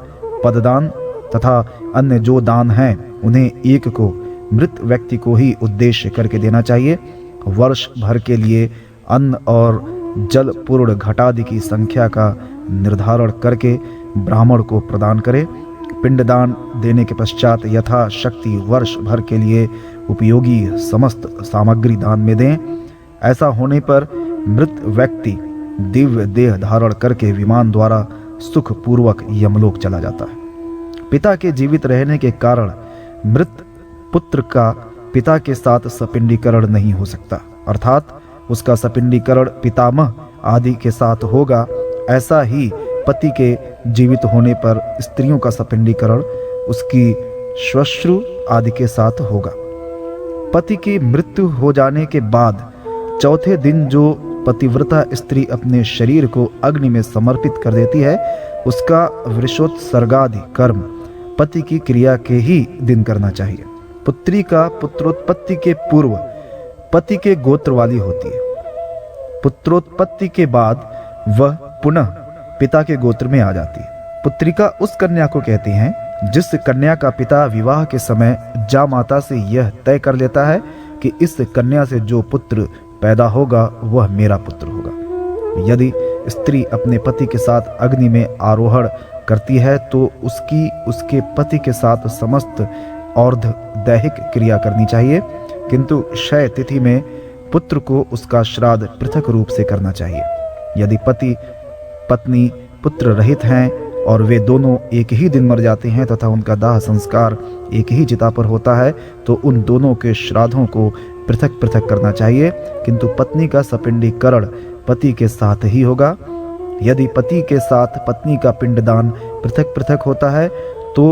पददान तथा अन्य जो दान हैं उन्हें एक को मृत व्यक्ति को ही उद्देश्य करके देना चाहिए। वर्ष भर के लिए अन्न और जल पूर्ण घटादि की संख्या का निर्धारण करके ब्राह्मण को प्रदान करे। पिंडदान देने के पश्चात यथा शक्ति वर्ष भर के लिए उपयोगी समस्त सामग्री दान में दें। ऐसा होने पर मृत व्यक्ति दिव्य देह धारण करके विमान द्वारा सुख पूर्वक यमलोक चला जाता है। पिता के जीवित रहने के कारण मृत पुत्र का पिता के साथ सपिंडीकरण नहीं हो सकता, अर्थात उसका सपिंडीकरण पितामह आदि के साथ होगा। ऐसा ही पति के जीवित होने पर स्त्रियों का सपिंडीकरण उसकी श्वश्रु आदि के साथ होगा। पति की मृत्यु हो जाने के बाद चौथे दिन जो पतिव्रता स्त्री अपने शरीर को अग्नि में समर्पित कर देती है, उसका वृषोत्सर्गादि कर्म पति की क्रिया के ही दिन करना चाहिए। पुत्री का पुत्रोत्पत्ति के पूर्व पति के गोत्र वाली होती है। पुत्रोत्पत्ति के बाद वह पुनः पिता के गोत्र में आ जाती है। पुत्रिका उस कन्या को कहते हैं जिस कन्या का पिता विवाह के समय जामाता से यह तय कर लेता है कि इस कन्या से जो पुत्र पैदा होगा वह मेरा पुत्र होगा। यदि स्त्री अपने पति के साथ अग्नि में आरोहण करती है तो उसके पति के साथ समस्त अर्ध दैहिक क्रिया करनी चाहिए, किंतु क्षय तिथि में पुत्र को उसका श्राद्ध पृथक रूप से करना चाहिए। यदि पति पत्नी पुत्र रहित हैं और वे दोनों एक ही दिन मर जाते हैं तथा उनका दाह संस्कार एक ही चिता पर होता है तो उन दोनों के श्राद्धों को पृथक पृथक करना चाहिए, किंतु पत्नी का सपिंडीकरण पति के साथ ही होगा। यदि पति के साथ पत्नी का पिंडदान पृथक पृथक होता है तो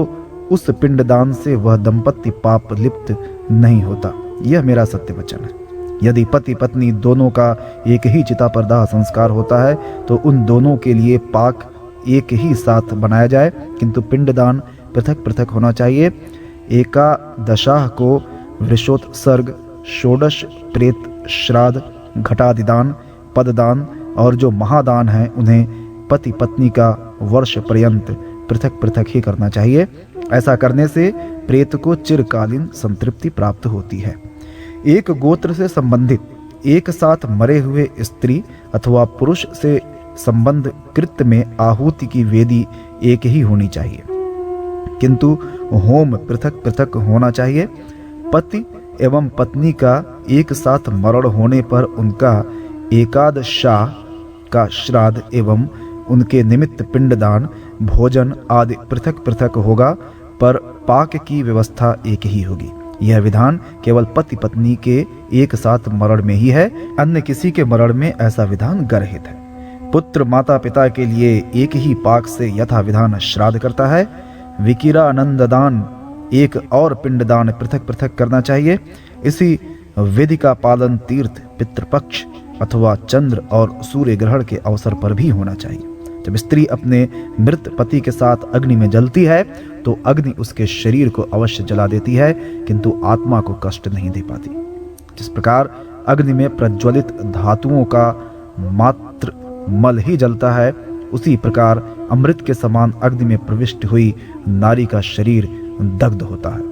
उस पिंडदान से वह दंपत्ति पाप लिप्त नहीं होता। यह मेरा सत्य वचन है। यदि पति पत्नी दोनों का एक ही चिता पर दाह संस्कार होता है तो उन दोनों के लिए पाक एक ही साथ बनाया जाए, किंतु पिंडदान पृथक पृथक होना चाहिए। एकादशाह को वृषोत्सर्ग, षोडश प्रेत श्राद्ध, घटादिदान, पददान और जो महादान हैं उन्हें पति पत्नी का वर्ष पर्यंत पृथक पृथक ही करना चाहिए। ऐसा करने से प्रेत को चिरकालीन संतृप्ति प्राप्त होती है। एक गोत्र से संबंधित एक साथ मरे हुए स्त्री अथवा पुरुष से संबंध कृत्य में आहुति की वेदी एक ही होनी चाहिए, किंतु होम पृथक पृथक होना चाहिए। पति एवं पत्नी का एक साथ मरण होने पर उनका एकादशाह का श्राद्ध एवं उनके निमित्त पिंडदान, भोजन आदि पृथक पृथक होगा, पर पाक की व्यवस्था एक ही होगी। यह विधान केवल पति पत्नी के एक साथ मरण में ही है, अन्य किसी के मरण में ऐसा विधान गर्हित है। पुत्र माता पिता के लिए एक ही पाक से यथा विधान श्राद्ध करता है। विकिरानंददान एक और पिंडदान पृथक पृथक करना चाहिए। इसी विधि का पालन तीर्थ, पितृपक्ष अथवा चंद्र और सूर्य ग्रहण के अवसर पर भी होना चाहिए। जब स्त्री अपने मृत पति के साथ अग्नि में जलती है तो अग्नि उसके शरीर को अवश्य जला देती है, किंतु आत्मा को कष्ट नहीं दे पाती। जिस प्रकार अग्नि में प्रज्वलित धातुओं का मात्र मल ही जलता है, उसी प्रकार अमृत के समान अग्नि में प्रविष्ट हुई नारी का शरीर दग्ध होता है।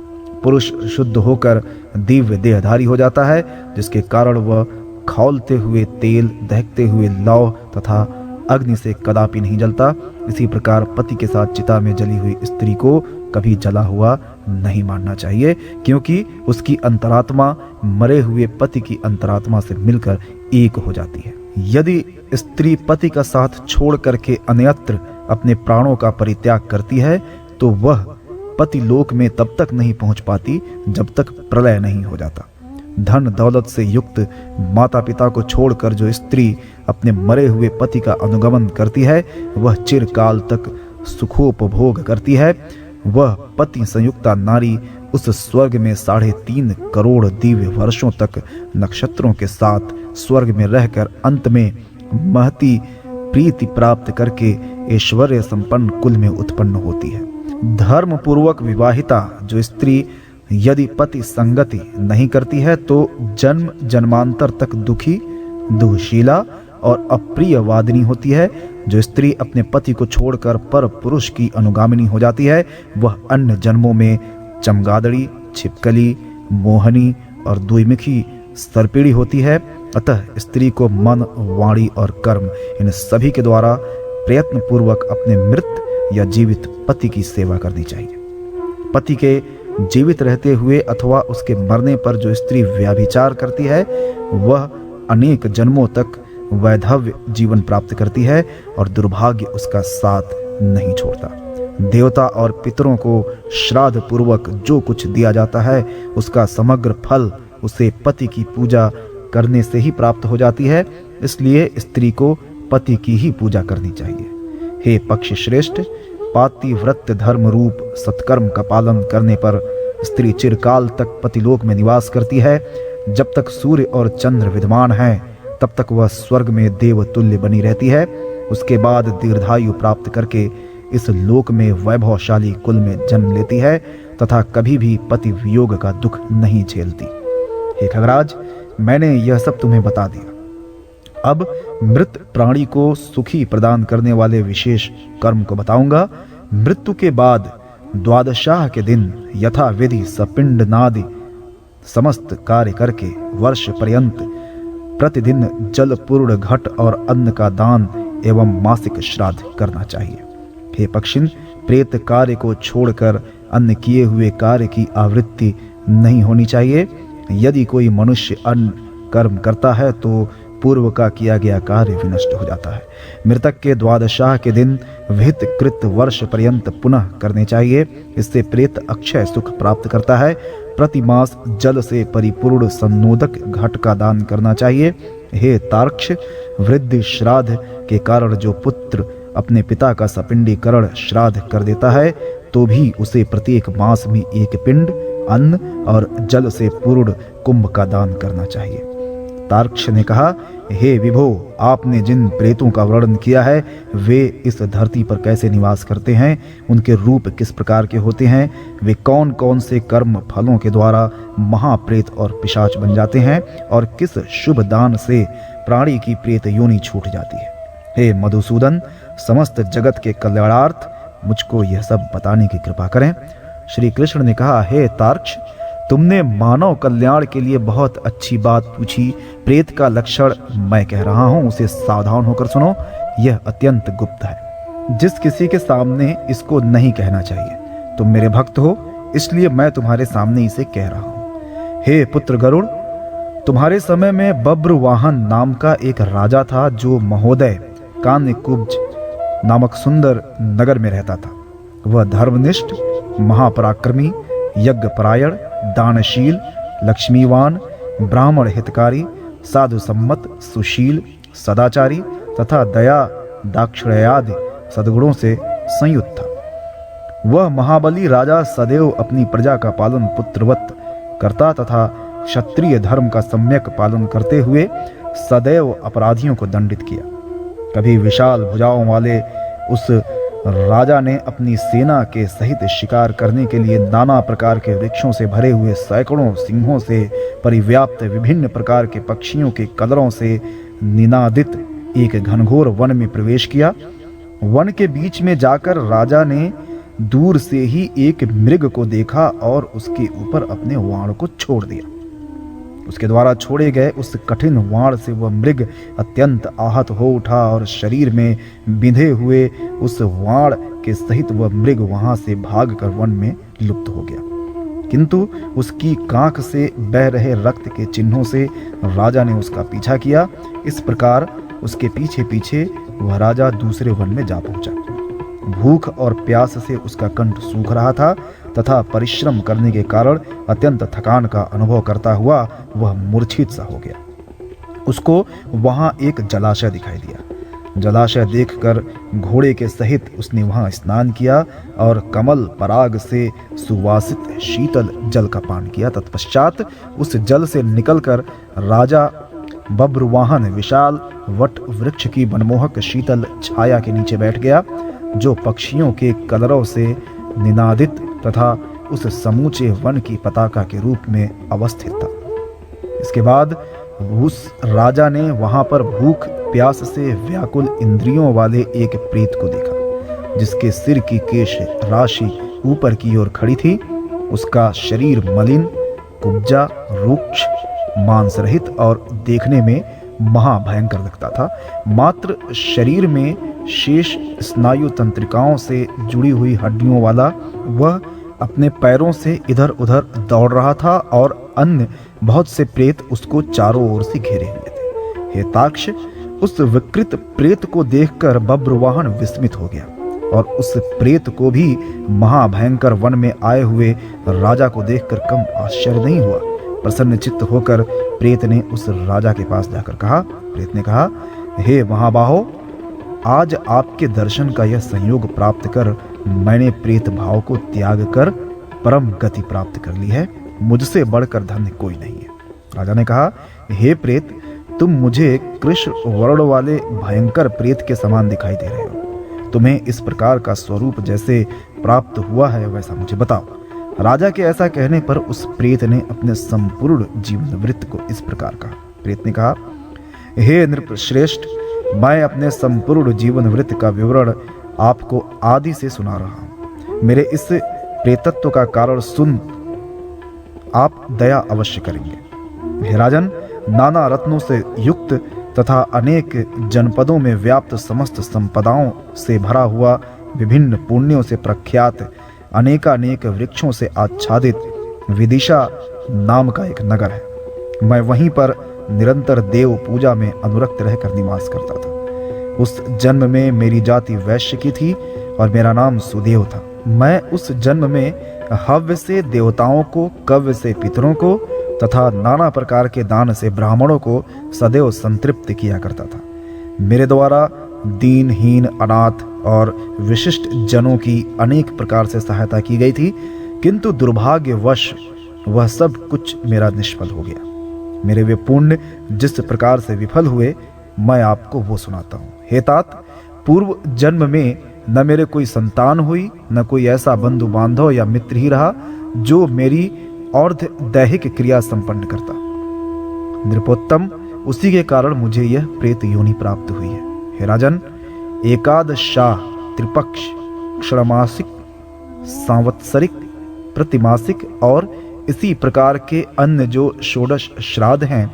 पुरुष शुद्ध होकर दिव्य देहधारी हो जाता है, जिसके कारण वह खौलते हुए तेल, दहकते हुए लौह तथा अग्नि से कदापि नहीं जलता। इसी प्रकार पति के साथ चिता में जली हुई स्त्री को कभी जला हुआ नहीं मानना चाहिए, क्योंकि उसकी अंतरात्मा मरे हुए पति की अंतरात्मा से मिलकर एक हो जाती है। यदि स्त्री पति का साथ छोड़ करके अन्यत्र अपने प्राणों का परित्याग करती है तो वह पति लोक में तब तक नहीं पहुंच पाती जब तक प्रलय नहीं हो जाता। धन दौलत से युक्त माता पिता को छोड़कर जो स्त्री अपने मरे हुए पति का अनुगमन करती है वह चिरकाल तक सुखोपभोग करती है। वह पति संयुक्ता नारी उस स्वर्ग में 3.5 करोड़ दिव्य वर्षों तक नक्षत्रों के साथ स्वर्ग में रहकर अंत में महती प्रीति प्राप्त करके ऐश्वर्य संपन्न कुल में उत्पन्न होती है। धर्म पूर्वक विवाहिता जो स्त्री यदि पति संगति नहीं करती है तो जन्म जन्मांतर तक दुखी, दुःशीला और अप्रिय वादिनी होती है। जो स्त्री अपने पति को छोड़कर पर पुरुष की अनुगामिनी हो जाती है वह अन्य जन्मों में चमगादड़ी, छिपकली, मोहनी और द्विमुखी सर्पिणी होती है। अतः स्त्री को मन, वाणी और कर्म इन सभी के द्वारा प्रयत्न पूर्वक अपने मृत या जीवित पति की सेवा करनी चाहिए। पति के जीवित रहते हुए अथवा उसके मरने पर जो स्त्री व्यभिचार करती है वह अनेक जन्मों तक वैधव्य जीवन प्राप्त करती है और दुर्भाग्य उसका साथ नहीं छोड़ता। देवता और पितरों को श्राद्ध पूर्वक जो कुछ दिया जाता है उसका समग्र फल उसे पति की पूजा करने से ही प्राप्त हो जाती है। इसलिए स्त्री को पति की ही पूजा करनी चाहिए। हे पक्ष श्रेष्ठ, पातिव्रत्य धर्म रूप सत्कर्म का पालन करने पर स्त्री चिरकाल तक पतिलोक में निवास करती है। जब तक सूर्य और चंद्र विद्यमान हैं तब तक वह स्वर्ग में देवतुल्य बनी रहती है। उसके बाद दीर्घायु प्राप्त करके इस लोक में वैभवशाली कुल में जन्म लेती है तथा कभी भी पति वियोग का दुख नहीं झेलती। हे खगराज, मैंने यह सब तुम्हें बता दिया। अब मृत प्राणी को सुखी प्रदान करने वाले विशेष कर्म को बताऊंगा। मृत्यु के बाद द्वादशाह के दिन यथा विधि सपिंड नादि समस्त कार्य करके वर्ष पर्यंत प्रतिदिन जल पूर्ण घट और अन्न का दान एवं मासिक श्राद्ध करना चाहिए। हे पक्षिन, प्रेत कार्य को छोड़कर अन्य किए हुए कार्य की आवृत्ति नहीं होनी चाहिए। यदि कोई मनुष्य अन्य कर्म करता है तो पूर्व का किया गया कार्य विनष्ट हो जाता है। मृतक के द्वादशाह के दिन विहित कृत वर्ष पर्यंत पुनः करने चाहिए। इससे प्रेत अक्षय सुख प्राप्त करता है। प्रति मास जल से परिपूर्ण संनोदक घट का दान करना चाहिए। हे तार्क्ष, वृद्धि श्राद्ध के कारण जो पुत्र अपने पिता का सपिंडीकरण श्राद्ध कर देता है तो भी उसे प्रत्येक मास में एक पिंड अन्न और जल से पूर्ण कुंभ का दान करना चाहिए। तार्क्ष ने कहा, हे विभो, आपने जिन प्रेतों का वर्णन किया है वे इस धरती पर कैसे निवास करते हैं, उनके रूप किस प्रकार के होते हैं, वे कौन कौन से कर्म फलों के द्वारा महाप्रेत और पिशाच बन जाते हैं और किस शुभ दान से प्राणी की प्रेत योनि छूट जाती है। हे मधुसूदन, समस्त जगत के कल्याणार्थ मुझको यह सब बताने की कृपा करें। श्री कृष्ण ने कहा, हे तार्क्ष, तुमने मानव कल्याण के लिए बहुत अच्छी बात पूछी। प्रेत का लक्षण मैं कह रहा हूं, उसे सावधान होकर सुनो। यह अत्यंत गुप्त है, जिस किसी के सामने इसको नहीं कहना चाहिए। तुम मेरे भक्त हो, इसलिए मैं तुम्हारे सामने इसे कह रहा हूं। हे पुत्र गरुड़, तुम्हारे समय में बब्रवाहन नाम का एक राजा था जो महोदय कान्यकुब्ज नामक सुंदर नगर में रहता था। वह धर्मनिष्ठ, महापराक्रमी, यज्ञपरायण, दानशील, लक्ष्मीवान, ब्राह्मण हितकारी, साधु सम्मत, सुशील, सदाचारी तथा दया दाक्षिणादि सद्गुणों से संयुक्त था। वह महाबली राजा सदैव अपनी प्रजा का पालन पुत्रवत करता तथा क्षत्रिय धर्म का सम्यक पालन करते हुए सदैव अपराधियों को दंडित किया। कभी विशाल भुजाओं वाले उस राजा ने अपनी सेना के सहित शिकार करने के लिए नाना प्रकार के वृक्षों से भरे हुए सैकड़ों सिंहों से परिव्याप्त विभिन्न प्रकार के पक्षियों के कलरों से निनादित एक घनघोर वन में प्रवेश किया। वन के बीच में जाकर राजा ने दूर से ही एक मृग को देखा और उसके ऊपर अपने वाण को छोड़ दिया। उसके द्वारा छोड़े गए उस कठिन वाण से वह मृग अत्यंत आहत हो उठा और शरीर में बिंधे हुए उस वाण के सहित वह मृग वहां से भागकर वन में लुप्त हो गया। किंतु उसकी कांख से बह रहे रक्त के चिन्हों से राजा ने उसका पीछा किया। इस प्रकार उसके पीछे पीछे वह राजा दूसरे वन में जा पहुंचा। भूख और प्यास से उसका कंठ सूख रहा था तथा परिश्रम करने के कारण अत्यंत थकान का अनुभव करता हुआ वह मूर्छित सा हो गया। उसको वहां एक जलाशय दिखाई दिया। जलाशय देखकर घोड़े के सहित उसने वहां स्नान किया और कमल पराग से सुवासित शीतल जल का पान किया। तत्पश्चात उस जल से निकलकर राजा बब्रवाहन विशाल वट वृक्ष की मनमोहक शीतल छाया के नीचे बैठ गया, जो पक्षियों के कलरों से निनादित तथा उस समूचे वन की पताका के रूप में अवस्थित था। इसके बाद उस राजा ने वहां पर भूख प्यास से व्याकुल इंद्रियों वाले एक प्रेत को देखा, जिसके सिर की केश राशि ऊपर की ओर खड़ी थी। उसका शरीर मलिन, कुब्जा, रुक्ष, मांस रहित और देखने में महाभयंकर लगता था। मात्र शरीर में शेष स्नायु तंत्रिकाओं से जुड़ी हुई हड्डियों वाला वह अपने पैरों से इधर उधर दौड़ रहा था और अन्य बहुत से प्रेत उसको चारों ओर से घेरे हुए थे। हे ताक्ष, उस विकृत प्रेत को देखकर बब्रवाहन विस्मित हो गया और उस प्रेत को भी महाभयंकर वन में आए हुए राजा को देखकर कम आश्चर्य नहीं हुआ। प्रसन्न चित्त होकर प्रेत ने उस राजा के पास जाकर कहा, प्रेत ने कहा, हे महाबाहो, आज आपके दर्शन का यह संयोग प्राप्त कर मैंने प्रेत भाव को त्याग कर परम गति प्राप्त कर ली है। मुझसे बढ़कर धन्य कोई नहीं है। राजा ने कहा, हे प्रेत, तुम मुझे कृष्ण वर्ण वाले भयंकर प्रेत के समान दिखाई दे रहे हो। तुम्हें इस प्रकार का स्वरूप जैसे प्राप्त हुआ है वैसा मुझे बताओ। राजा के ऐसा कहने पर उस प्रेत ने अपने संपूर्ण जीवन वृत्त को इस प्रकार कहा। प्रेत ने कहा, हे नृपश्रेष्ठ, मैं अपने संपूर्ण जीवन वृत्त का विवरण आपको आदि से सुना रहा हूं। मेरे इस प्रेतत्व का कारण सुन आप दया अवश्य करेंगे। हे राजन, नाना रत्नों से युक्त तथा अनेक जनपदों में व्याप्त समस्त संपदाओं से भरा हुआ, विभिन्न पुण्यों से प्रख्यात, अनेकानेक वृक्षों से आच्छादित विदिशा नाम का एक नगर है। मैं वहीं पर निरंतर देव पूजा में अनुरक्त रहकर निवास करता था। उस जन्म में मेरी जाति वैश्य की थी और मेरा नाम सुदेव था। मैं उस जन्म में हव्य से देवताओं को, कव्य से पितरों को तथा नाना प्रकार के दान से ब्राह्मणों को सदैव संतृप्त किया करता था। मेरे द्वारा दीनहीन, अनाथ और विशिष्ट जनों की अनेक प्रकार से सहायता की गई थी, किंतु दुर्भाग्यवश वह सब कुछ मेरा निष्फल हो गया। मेरे वे पुण्य जिस प्रकार से विफल हुए, मैं आपको वो सुनाता हूँ। हे तात, पूर्व जन्म में न मेरे कोई संतान हुई, न कोई ऐसा बंधु बांधव या मित्र ही रहा जो मेरी अर्ध दैहिक क्रिया संपन्न करता। नृपोत्तम, उसी के कारण मुझे यह प्रेत योनि प्राप्त हुई है। हे राजन, एकादशाह, त्रिपक्ष, षणमासिक, सांवत्सरिक, प्रतिमासिक और इसी प्रकार के अन्य जो षोडश श्राद्ध हैं,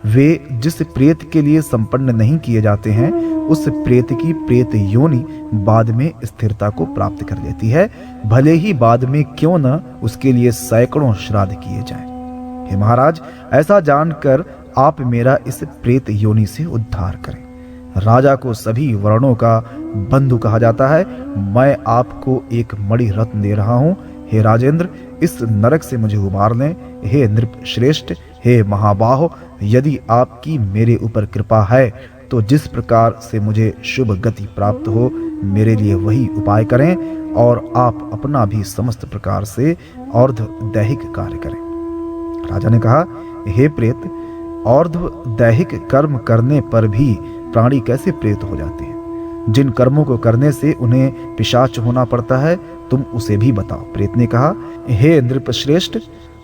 वे जिस प्रेत के लिए संपन्न नहीं किए जाते हैं, उस प्रेत की प्रेत योनि बाद में स्थिरता को प्राप्त कर लेती है, भले ही बाद में क्यों न उसके लिए सैकड़ों श्राद्ध किए जाएं। हे महाराज, ऐसा जानकर आप मेरा इस प्रेत योनि से उद्धार करें। राजा को सभी वर्णों का बंधु कहा जाता है। मैं आपको एक मणि रत्न दे रहा हूँ। हे राजेंद्र, इस नरक से मुझे उबार लें। हे नृप श्रेष्ठ, हे महाबाहो, यदि आपकी मेरे ऊपर कृपा है तो जिस प्रकार से मुझे शुभ गति प्राप्त हो, मेरे लिए वही उपाय करें और आप अपना भी समस्त प्रकार से अर्ध दैहिक कार्य करें। राजा ने कहा, हे प्रेत, अर्ध दैहिक कर्म करने पर भी प्राणी कैसे प्रेत हो जाते हैं? जिन कर्मों को करने से उन्हें पिशाच होना पड़ता है, तुम उसे भी बताओ। प्रेत ने कहा, हे नृपश्रेष्ठ,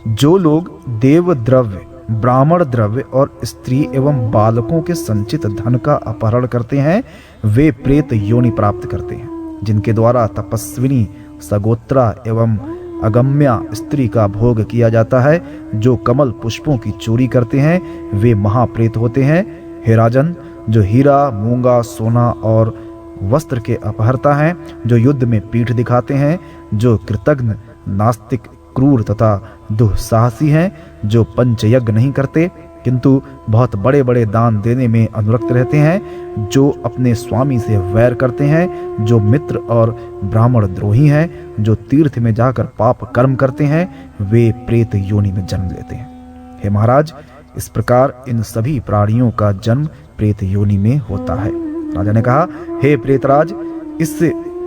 जो लोग देव द्रव्य, ब्राह्मण द्रव्य और स्त्री एवं बालकों के संचित धन का अपहरण करते हैं, वे प्रेत योनि प्राप्त करते हैं। जिनके द्वारा तपस्विनी, सगोत्रा एवं अगम्या स्त्री का भोग किया जाता है, जो कमल पुष्पों की चोरी करते हैं, वे महाप्रेत होते हैं। हे राजन, जो हीरा, मूंगा, सोना और वस्त्र के अपहरता हैं, जो युद्ध में पीठ दिखाते हैं, जो कृतघ्न, नास्तिक, क्रूर तथा दुस्साहसी हैं, जो पंचयज्ञ नहीं करते किंतु बहुत बड़े बड़े दान देने में अनुरक्त रहते हैं, जो अपने स्वामी से वैर करते हैं, जो मित्र और ब्राह्मण द्रोही हैं, जो तीर्थ में जाकर पाप कर्म करते हैं, वे प्रेत योनि में जन्म लेते हैं। हे महाराज, इस प्रकार इन सभी प्राणियों का जन्म प्रेत योनि में होता है। राजा ने कहा, हे प्रेतराज, इस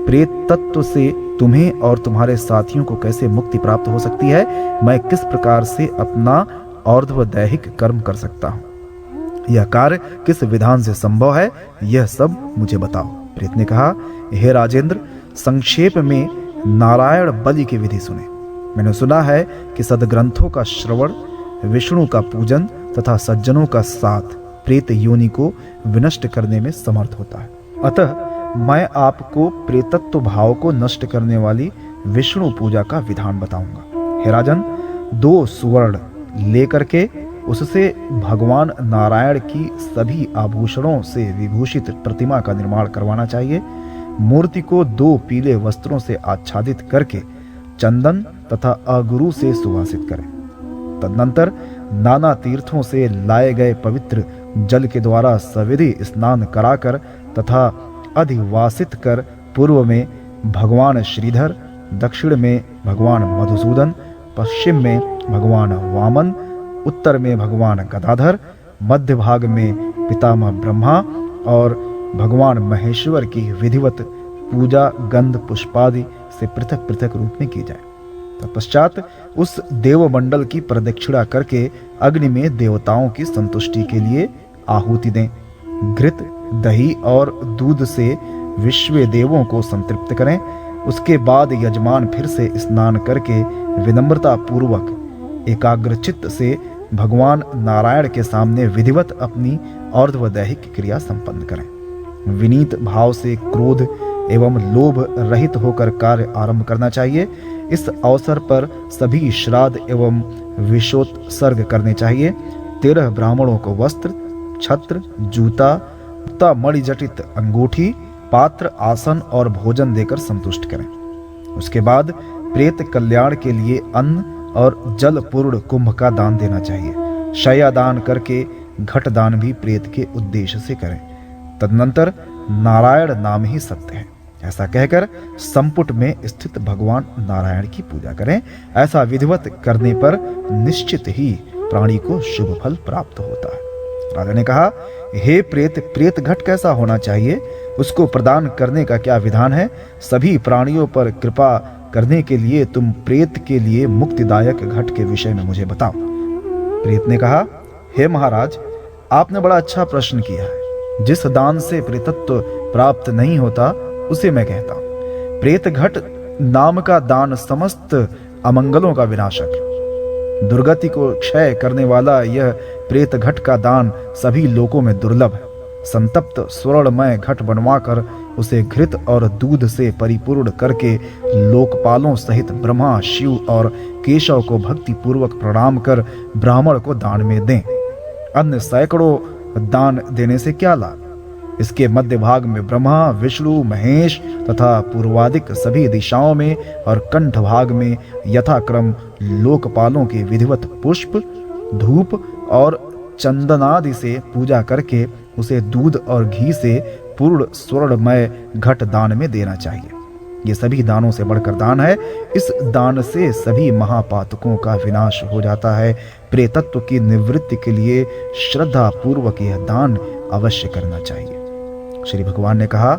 प्रेत तत्व से तुम्हें और तुम्हारे साथियों को कैसे मुक्ति प्राप्त हो सकती है? मैं किस प्रकार से अपना अर्ध दैहिक कर्म कर सकता हूँ? यह कार्य किस विधान से संभव है? यह सब मुझे बताओ। प्रेत ने कहा, हे राजेंद्र, संक्षेप में नारायण बलि की विधि सुने। मैंने सुना है कि सदग्रंथों का श्रवण, विष्णु का पूजन तथा सज्जनों का साथ प्रेत योनि को विनष्ट करने में समर्थ होता है। अतः मैं आपको प्रेतत्व भाव को नष्ट करने वाली विष्णु पूजा का विधान बताऊंगा। हे राजन, 2 सुवर्ण लेकर के उससे भगवान नारायण की सभी आभूषणों से विभूषित प्रतिमा का निर्माण करवाना चाहिए। मूर्ति को 2 पीले वस्त्रों से आच्छादित करके चंदन तथा अगुरु से सुवासित करें। तदनंतर नाना तीर्थों से लाए गए पवित्र जल के द्वारा सविधि स्नान कराकर तथा अधिवासित कर पूर्व में भगवान श्रीधर, दक्षिण में भगवान मधुसूदन, पश्चिम में भगवान वामन, उत्तर में भगवान गदाधर, मध्य भाग में पितामह ब्रह्मा और भगवान महेश्वर की विधिवत पूजा गंध पुष्पादि से पृथक पृथक रूप में की जाए। तत्पश्चात उस देवमंडल की प्रदक्षिणा करके अग्नि में देवताओं की संतुष्टि के लिए आहुति दें। घृत, दही और दूध से विश्व देवों को संतृप्त करें। उसके बाद यजमान फिर से स्नान करके विनम्रता पूर्वक एकाग्रचित्त से भगवान नारायण के सामने विधिवत अपनी अर्धवदैहिक क्रिया संपन्न करें। विनीत भाव से क्रोध एवं लोभ रहित होकर कार्य आरंभ करना चाहिए। इस अवसर पर सभी श्राद्ध एवं विशोत्सर्ग करने चाहिए। 13 ब्राह्मणों को वस्त्र, छत्र, जूता, मणि जटित अंगूठी, पात्र, आसन और भोजन देकर संतुष्ट करें। उसके बाद प्रेत कल्याण के लिए अन्न और जल पूर्ण कुंभ का दान देना चाहिए। शया दान करके घट दान भी प्रेत के उद्देश्य से करें। तदनंतर नारायण नाम ही सत्य है, ऐसा कहकर संपुट में स्थित भगवान नारायण की पूजा करें। ऐसा विधिवत करने पर निश्चित ही प्राणी को शुभ फल प्राप्त होता है। राजा ने कहा, हे प्रेत घट कैसा होना चाहिए, उसको प्रदान करने का क्या विधान है? सभी प्राणियों पर कृपा करने के लिए तुम प्रेत के लिए मुक्तिदायक घट के विषय में मुझे बताओ। प्रेत ने कहा, हे महाराज, आपने बड़ा अच्छा प्रश्न किया है। जिस दान से प्रेतत्व प्राप्त नहीं होता उसे मैं कहता हूं। प्रेत घट नाम का दान समस्त अमंगलों का विनाशक, दुर्गति को क्षय करने वाला यह प्रेत घट का दान सभी लोकों में दुर्लभ है। संतप्त स्वर्णमय घट बनवाकर उसे घृत और दूध से परिपूर्ण करके लोकपालों सहित ब्रह्मा, शिव और केशव को भक्ति पूर्वक प्रणाम कर ब्राह्मण को दान में दें। अन्य सैकड़ों दान देने से क्या लाभ? इसके मध्य भाग में ब्रह्मा, विष्णु, महेश तथा पूर्वादिक सभी दिशाओं में और कंठ भाग में यथाक्रम लोकपालों के विधिवत पुष्प, धूप और चंदनादि से पूजा करके उसे दूध और घी से पूर्ण स्वर्णमय घट दान में देना चाहिए। ये सभी दानों से बढ़कर दान है। इस दान से सभी महापातकों का विनाश हो जाता है। प्रेतत्व की निवृत्ति के लिए श्रद्धा पूर्वक यह दान अवश्य करना चाहिए। श्री भगवान ने कहा,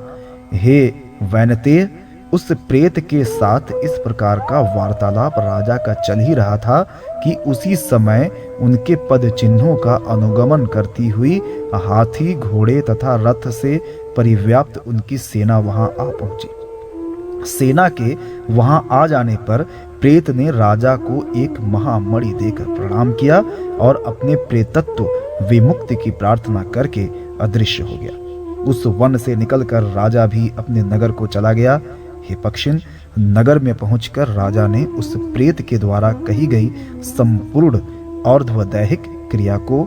हे वैनतेय, उस प्रेत के साथ इस प्रकार का वार्तालाप राजा का चल ही रहा था कि उसी समय उनके पद चिन्हों का अनुगमन करती हुई हाथी, घोड़े तथा रथ से परिव्याप्त उनकी सेना वहां आ पहुंची। सेना के वहां आ जाने पर प्रेत ने राजा को एक महामणि देकर प्रणाम किया और अपने प्रेतत्व विमुक्ति की प्रार्थना करके अदृश्य हो गया। उस वन से निकलकर राजा भी अपने नगर को चला गया। हे पक्षिन, नगर में पहुंचकर राजा ने उस प्रेत के द्वारा कही गई संपूर्ण और्ध्वदैहिक क्रिया को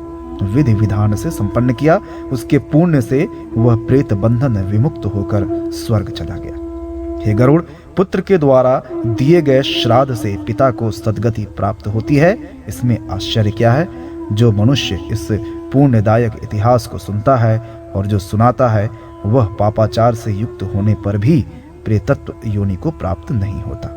विधि विधान से संपन्न किया। उसके पुण्य से वह प्रेत बंधन विमुक्त होकर स्वर्ग चला गया। हे गरुड़, पुत्र के द्वारा दिए गए श्राद्ध से पिता को सद्गति प्राप्त होती है। इसमें आश्चर्य क्या है? जो मनुष्य इस पुण्यदायक इतिहास को सुनता है और जो सुनाता है, वह पापाचार से युक्त होने पर भी प्रेतत्व योनि को प्राप्त नहीं होता।